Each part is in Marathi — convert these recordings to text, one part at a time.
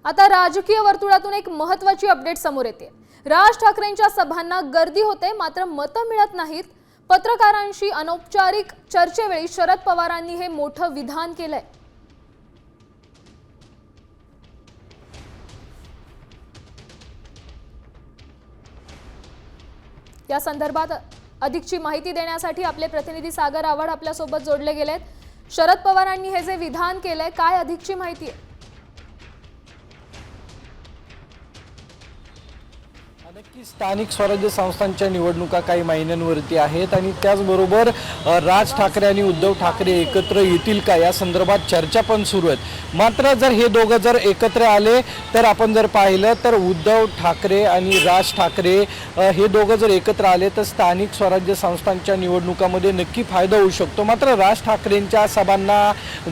आता राजकीय वर्तुळातून एक महत्त्वाची अपडेट समोर येते। राज ठाकरेंच्या सभांना गर्दी होते मात्र मतं मिळत नाहीत। पत्रकारांशी अनौपचारिक चर्चेवेळी शरद पवारांनी हे मोठं विधान केलंय। या संदर्भात अधिकची माहिती देण्यासाठी आपले प्रतिनिधी सागर आव्हाड आपल्या सोबत जोडले गेलेत। शरद पवारांनी हे जे विधान केलंय, काय अधिकची माहिती आहे? नक्की स्थानिक स्वराज्य संस्थांच्या निवडणुका काही महिन्यांवरती आहेत आणि त्याचबरोबर राज ठाकरे आणि उद्धव ठाकरे एकत्र येतील का या संदर्भात चर्चा पण सुरू आहेत। मात्र जर हे दोघं जर एकत्र आले तर आपण जर पाहिलं तर उद्धव ठाकरे आणि राज ठाकरे हे दोघं जर एकत्र आले तर स्थानिक स्वराज्य संस्थांच्या निवडणुकामध्ये नक्की फायदा होऊ शकतो। मात्र राज ठाकरेंच्या सभांना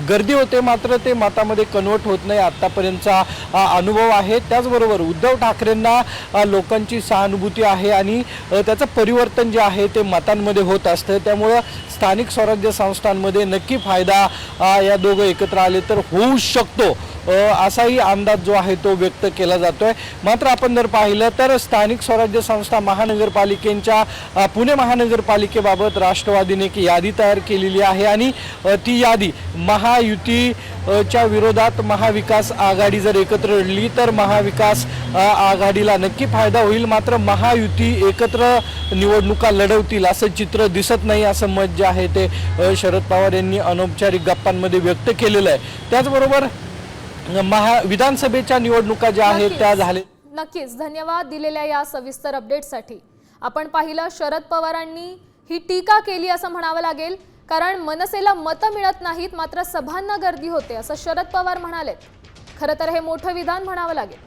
गर्दी होते मात्र ते मतामध्ये कन्वर्ट होत नाही, आतापर्यंतचा अनुभव आहे। त्याचबरोबर उद्धव ठाकरेंना लोकांची सहानुभूती आहे आणि त्याचं परिवर्तन जे आहे ते मतांमध्ये होत असतं। त्यामुळे स्थानिक स्वराज्य संस्थांमध्ये नक्की फायदा या दोघं एकत्र आले तर होऊ शकतो असाही अंदाज जो आहे तो व्यक्त केला जातोय। मात्र आपण जर पाहिलं तर स्थानिक स्वराज्य संस्था महानगरपालिकेच्या पुणे महानगरपालिकेबाबत राष्ट्रवादीने एक यादी तयार केलेली आहे आणि ती यादी महायुतीच्या विरोधात महाविकास आघाडी जर एकत्र लढली तर महाविकास आघाडीला नक्की फायदा होईल। मात्र महायुती एकत्र निवडणुका लढवतील असं चित्र दिसत नाही, असं मत जे आहे ते शरद पवार यांनी अनौपचारिक गप्पांमध्ये व्यक्त केलेलं आहे। त्याचबरोबर विधानसभेच्या निवडणुका ज्या आहेत त्या झाले। नक्कीच धन्यवाद दिलेल्या या सविस्तर अपडेटसाठी। आपण पाहिलं शरद पवारांनी ही टीका केली असं म्हणावं लागेल, कारण मनसेला मतं मिळत नाहीत मात्र सभांना गर्दी होते असं शरद पवार म्हणाले। खरं तर हे मोठं विधान म्हणावं लागेल।